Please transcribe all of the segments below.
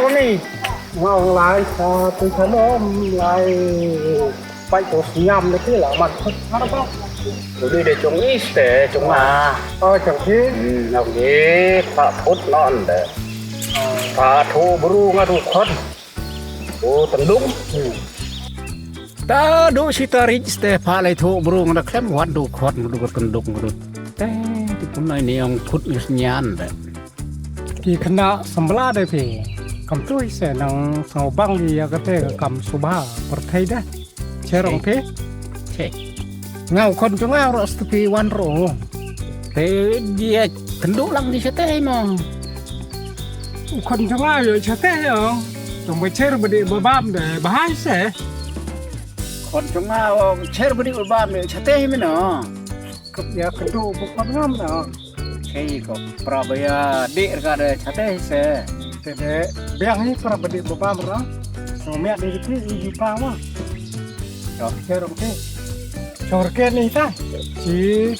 đó nè ngon lại cho tôi thấy nó lại bay của nhầm nó thế là mặt nó không rồi đi để trồng ít để trồng trồng thế làm gì phá phốt non để phá thu bru ngã thu khôn ô tận đúng ta do sita rich te pha lai tho bro ngada klem wat do khot du ko kan dok du te ti pun nai ne ang khut ni nyan de thì khăn nọ sầm la đây thì cầm tôi sẽ nâng sầu băng thì có thể cầm số ba bật thấy đấy chơi rong thế che ngao con chúng ngao rồi thì one rồi te dia kan do lang di sate mo con chúng ngao rồi chơi thế rồi chúng mới chơi rồi để bám để bái sẽ kon chunga cher budi ulba me chate me no cấp ya cái đồ một con ngâm nào che ko prabaya de ga de chate se thế để bèn ấy para bật để bám rồi xong mẹ đi cái gì pa quá rồi chơi rong thế cho cái này ta chỉ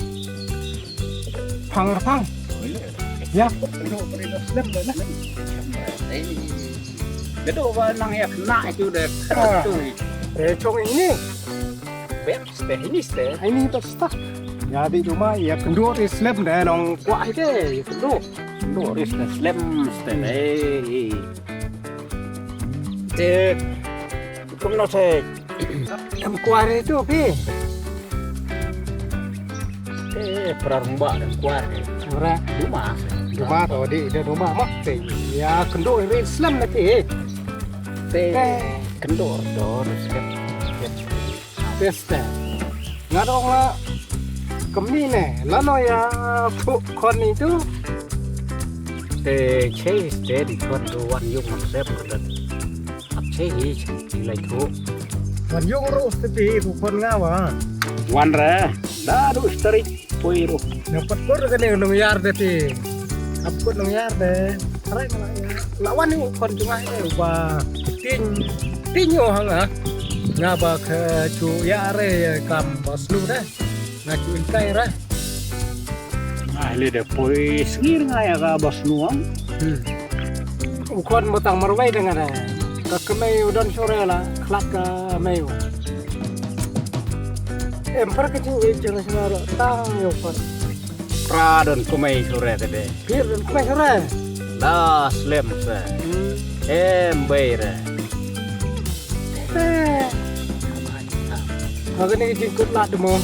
phăng ya lấp rồi đấy de do ba nang ya na chu de tu để cho cái này bet ste ini ste ini pasta ya di rumah ya kendor Islam dah nong kuat ke kendor do ris na slam ste ei te cũng nó se em kuat itu pi te prarumba de kuat ora rumah rumah tu di rumah mak te ya kendor Islam nanti te kendor do slam pesta ngadong la kami ne la no ya phụ con itu te che ste di kon do wan yung man se produt ap che hi lai thu còn dùng rô thì phụ con ngao à wan ra da do stari poiru dapat kor kan yang nong yar deh ti apa nong yar deh arai malah ya lawan ni kon cuma ini ba tin yo hang ah ngaba ke chu ya re kam baslu dah ngacuin kai ra ai le de poi sngir ngai aga bos nuang kon motang marwai dengan ada ka kemai udon sore la klak ka meu per ke chu jangan semaro tang yo kon pra don kumai sore de pir dan kemai sore da slam se beire Kalau ni jengkut lah demo.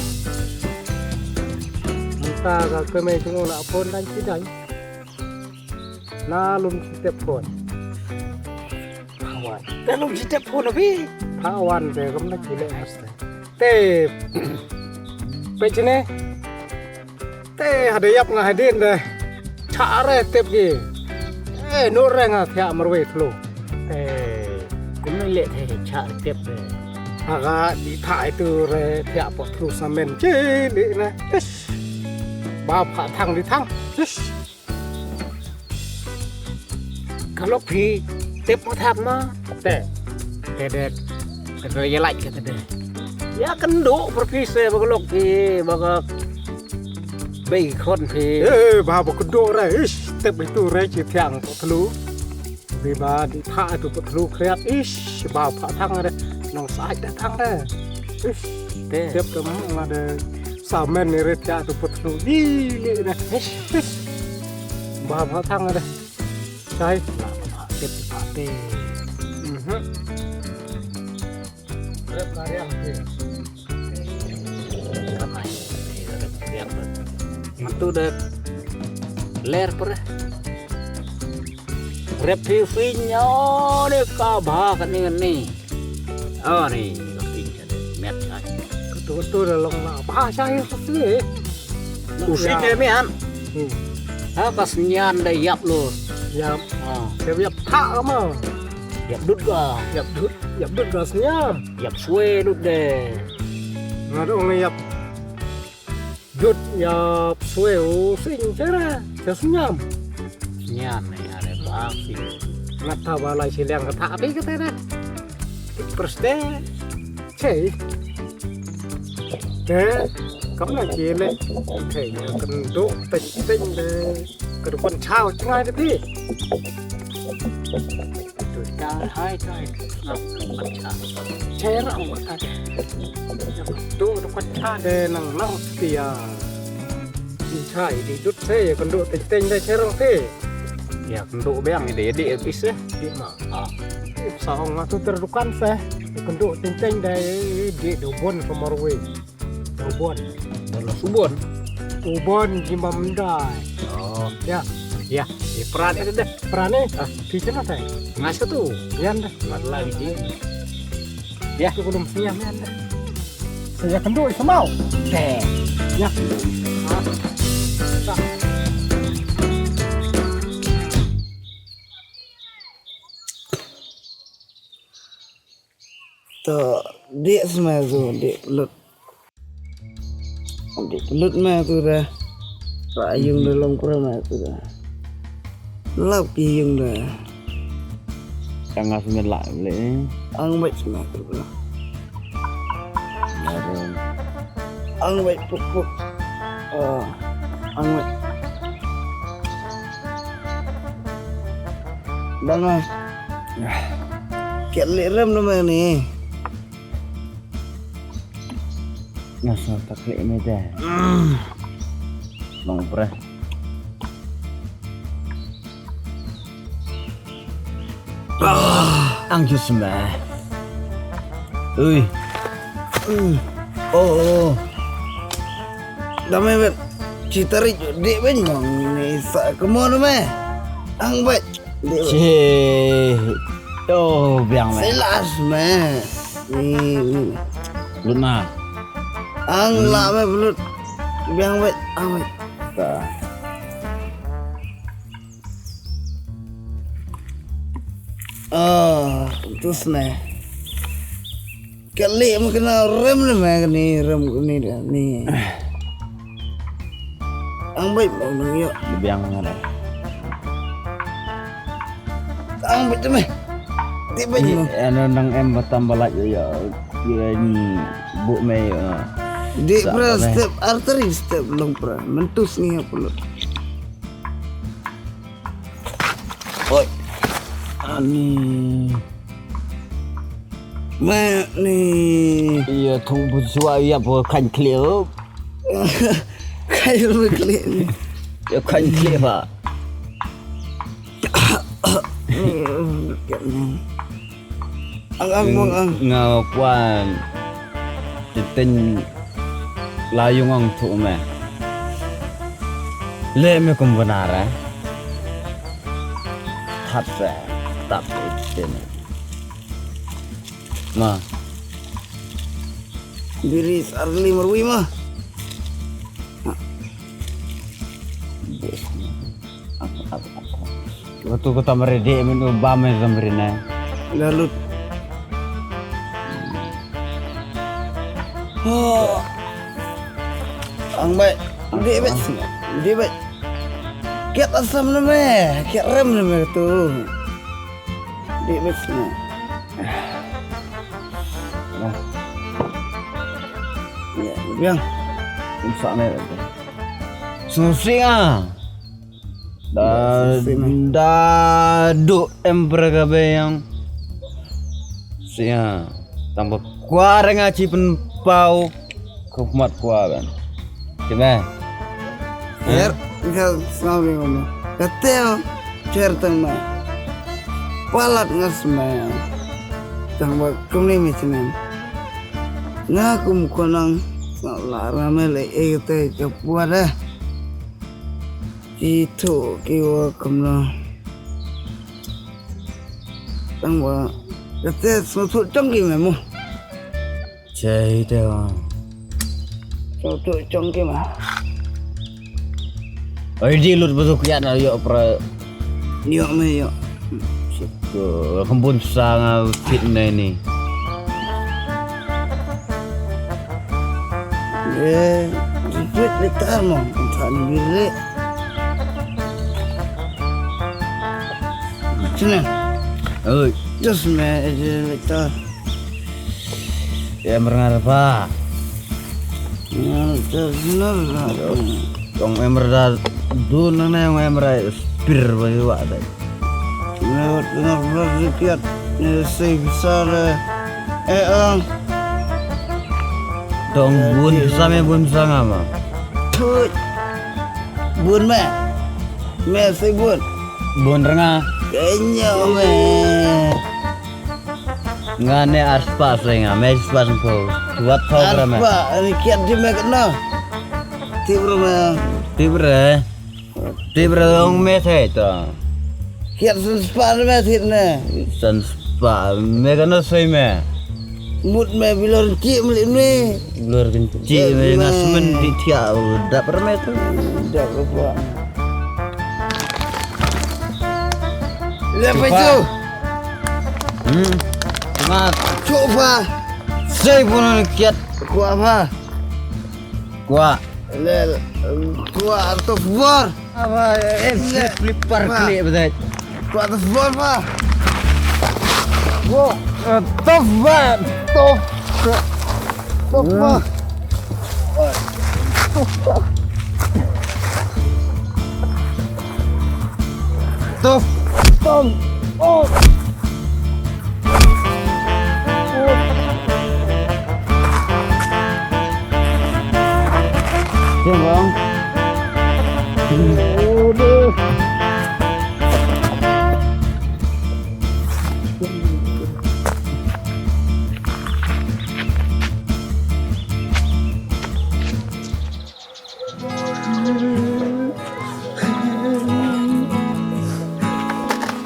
Kita ke kemai tunggu nak pun dan tidak. Nalum setiap pun. Kawan. dalum setiap pun abi Kawan deh, kamu nak gila mesti. Teh, pecene. Teh ada yap ngah hadin deh. Cara tep ge. Nureng ah tiap merwet lo. kumai le the cha tiap de Agak di thai tu re tiap pot lu samen je ni na. Ba pha thang di thang. kalau pi tiap mo thap ma Teh. te de ke ya like ke de ya kan do perpi se bagalok pi baga bay khon pi Ba ba ku do ra. Tep itu re chi thiang pot lu. Bi ba di thai tu pot lu kreat ba pha thang re. Nong sai dah thang re. te Tiap tu mah ada samen ni re tiap tu pot lu. Ni na. Ba pha thang re. Sai. tiap te Rep karya ni. kamai yang mantu de ler per repi finyo de ka ba kan ni oh ni pin de met ai Tu dah long na. Ba sai tu ni. usin de mi an ha pas nyan de yap lo Ya, ah dia biar tak mah. yap dut ga Yap dud gasnya. yap suwe dut de Ngadong yap dud yap sueu sing cara. Jasnyam. nyan ni ada ba fi Ngata balai silang kata api kata dah. Terus deh. Cek. Deh. Kamu nak cile. Kayaknya kenduk ting deh. Kedepan caw cengai tadi. Itu hai trai nak baca cerang ada tu baca de nang tia trai di dut se kendo teng de cerang te ya kendo beang ide di habis di mah saong tu terdukan se kendo teng de di dobon kemarwe dobon dalam ubon jimbam dai oh ya ya di peran itu deh perannya kitchen apa ngasih tuh ya dah lagi dia ya aku belum siap ya dah saya kendor semau ya tuh dia semua tu dia pelut mah tu dah rayung dalam kurang tu dah lap yung dah Tengah semelak boleh. ang baik semua tu dah ang baik puk ang baik bang kiat lirem nama ni Nasa taklik meja. Bang pernah. Angju sembah. Ui. oh damai bet citari dek benyong ni sak kemana meh ang baik Cih. Oh, biang meh. selas meh ni Luna. ang lah meh belut biang baik ang baik Tak. terus meh kali mau kena rem ni meh ni rem ni dah ni ang baik mau ni yuk Biang ada. ang baik tu meh tiba je Ano nang em tambah lagi ya. Kira ni bu meh. Dek Tak pernah apa, meh. step arteri step belum pernah mentus ni apa lu? Oi, Ani. mana ni? Iya tu buat ya bu kan clear. Kayu berkelit ni. Ya kan clear pak. Ang ang Ngau kuan. Jiten layung ang tu meh. Le me kum benar eh. Hat se. Tak itu. Ma. diri arli marwi mah. Waktu kita meredi minum bame zamrina. Lalu. Oh. Ang baik. Dia baik. Kiat asam na meh, kiat rem na meh tu. Dia baik semua. Ya, biang. Insya Allah. Susi ah. Dah duk ember kabe yang sia tambah kuah ngaci pen pau kumat kuah kan. Coba. Ya, kau selalu ngomong. Kata cerita mah. Palat ngasmaya. Tambah kuni macam ngakum konang larame le ete kapua dah. Itu kiwa kumna. Tambah kata suatu congki memu. Cai dah. Suatu congki mah. Oi di lut betul kian ayo pra. Nyok me nyok. Syukur kembun sangat fitnah ini. Duit letar mo. Tak bilik. Cina. Oi, Just me letar. ya merengar apa? Ya, benar. Kong emer dah dulu nana yang emer spir bagi wak dah. Lewat benar-benar sedikit. Saya besar. Dong bun sama bun sama. Thôi. Buồn mẹ. Mẹ say buồn. Bun renga. Kayaknya mẹ. Ngane aspa senga, mes pas po. Buat tau berapa? Apa? Ini kiat di mẹ kena. Tiba mẹ. Tibre dong mes itu. Kiat senspa mẹ thịt nè. Senspa, me kana sei me. Mut mẹ bilor cik melik ni. Blur kenci me ngasmen di tiap dak perme tu. Dah berapa? Lepas itu. Mat, Coba. sei pun kiat Kuat apa? gua. Lel. Kuat atau bor. Apa flipper klik betul. Kuat atau bor apa? Gua tough banget. Tough. Apa? Tough. Oh. Jom bang.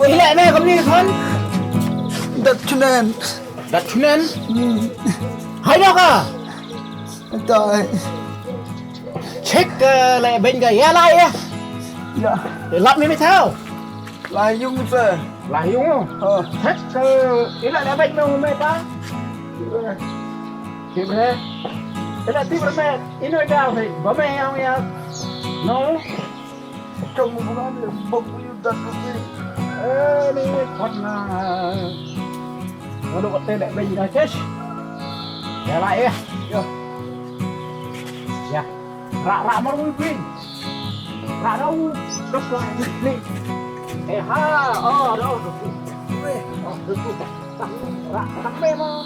Hilak ni kamu ni kan? Dah cuman. Dah cuman. Hai nak ah? Tak. Check lại bên cái ya lại á. Ya. Để lắp mới thao. Layung sah. Lại đúng không? Check ý lại bên đâu mẹ ta? Kịp thế. Thế là tiếp mẹ. Ý nói đào thì bố mẹ không nha. Nó. Trong một bulan lembab punya dan lebih. Đi thật là. Nó đâu có tên lại bên gì đó chết. Ya lại á. Ya. Rak mau mungkin. Rak đâu. Đốc lại đi. Ha, đâu. Rak sampai mau.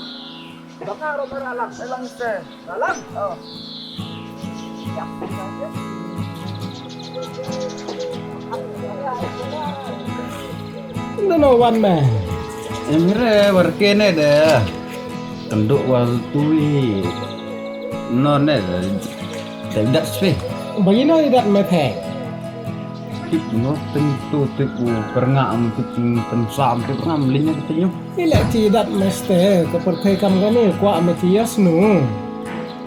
Tengah rumah dalam. Dalam sah. Dalam. Ya. No one man. Emre berkene dah. Tenduk wal tui. Non tidak sih. Bagaimana tidak mepek? Tip nó tu tipu perngam pensam tu perngam linya katanya. Ini tidak mesti kepercayaan kami kuat metias nu.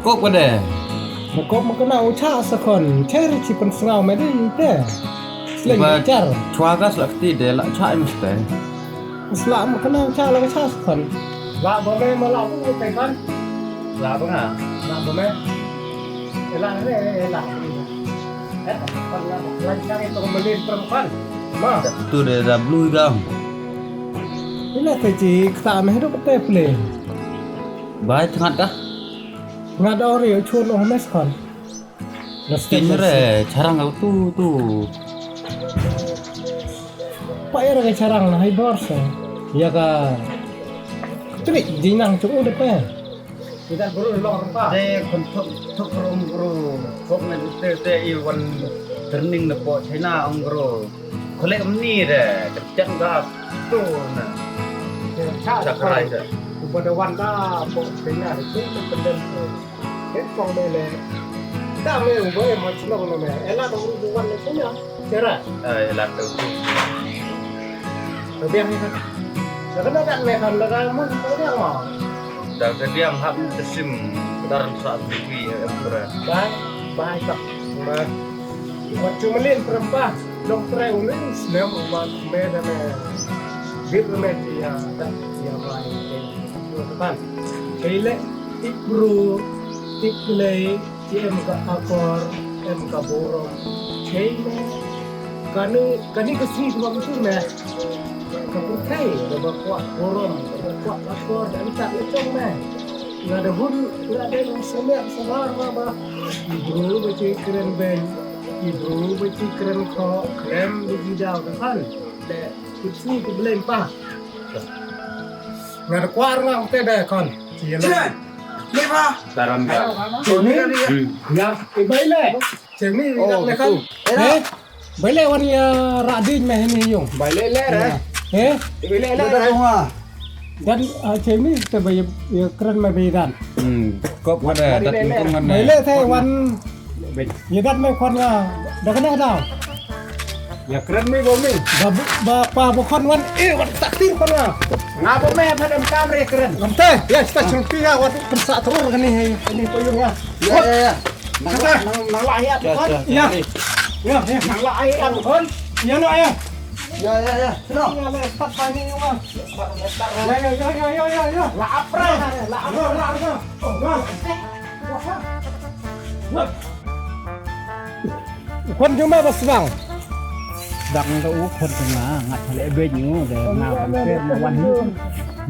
Kok pada? Kok makna ucap sekon cari cipen sengau medi te. Selain car. Cuagas lakti de lak cai mesti. Selam makna ucap lagi ucap sekon. Lak boleh malam tu pekan. Lak apa ngah? Lak boleh. Elang ni elang. Lancar itu kembali perempuan. Ma. Tu de dah blue gam. Ini terjadi kita meh tu betul play. Baik sangat kah? Nggak ada orang yang cun orang mes kan. Kinre carang kau tu. Pak era ke carang nah hai borsa. Ya ka. Trik jinang cukup depan. Tidak perlu lor pa. De kontok rom bro. Kok ngan te iwan turning na po China ong bro. Kolek ni de kerja gap tu na. Cakrai de. Pada wanda pok tengah itu pendem. Hết con đây là ta mới với mà chỉ lòng này ela đâu có quan này thế nhá thế ra Là tu. rồi biang này rồi nó đặt này còn là cái muốn có biang mà Dah kediam hab tesim dalam saat TV bro. Baik tak. Macam melin perempuan, dokter unin senam umat meda bib media tak dia baik. Kan, kile ibru, iklei, em ka akor, em ka borom, kile, kani kesini tu betul me. Kapukai, ada kuat borom, ada kuat akor dan tak lecong me. Nggak ada hun, nggak ada yang semak sebar apa. Ibru baca keren ben, ibru baca keren kok, krem di hidau kan. ini belempah. Nggak kuar nggak teh kon. Cina. Ni pa. Daram ka. Ini ya ibaile. Cemi le kan. Baile wan ya radin meh ni yung. Baile le ra. Baile le Dah ra. ha. Dan cemi te bay ya keren meh bedan. Kop ada tatungan Baile teh wan ya dan meh kon nga. Dah kena dah. Ya keren mi bomi. Ba bukan wan wan takdir kon nga. Ngapa me padam kamre keren. Lamte ya kita celpi ya wan pensak telur kan ini puyungnya. Ya. Nang lahi at kon. Iya. Ya, Nang lahi at kon. ya no ya. Ya. Sino? Ya le tak pani yo mah. Ya. La apra. La apra.คนยังไม่บสว่าง ดังก็อู้คนถึงมางัดทะเลเบ็ดอยู่แต่มาวันเป็นวันนี้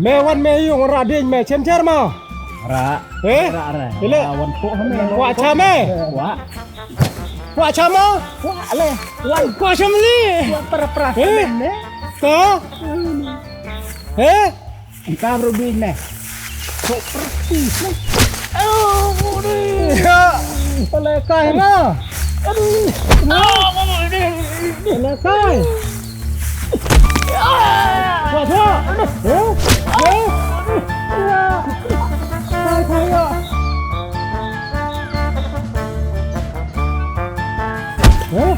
แม่วันแม่อยู่ราดิงแม่เชมเชอร์มา ระ เอ๊ะ ระอะไร เอ๊ะ วันโป๊ะให้แม่ ว่าชาแม่ หัว ว่าชามา หัวอะไร ว่าชามลี หัวประปรา เอ๊ะ เนี่ย ต่อเอ๊ะ กามรูบินเนี่ย อะไรกันนะอะไรกันขอโทษเอ๊ะใครอ่ะเอ๊ะ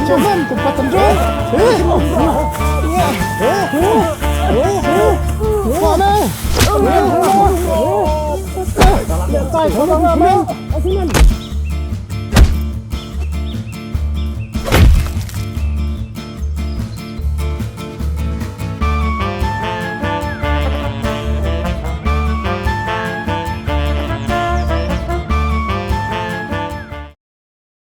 Jangan tempat tendang. Mana? Tay, tolong,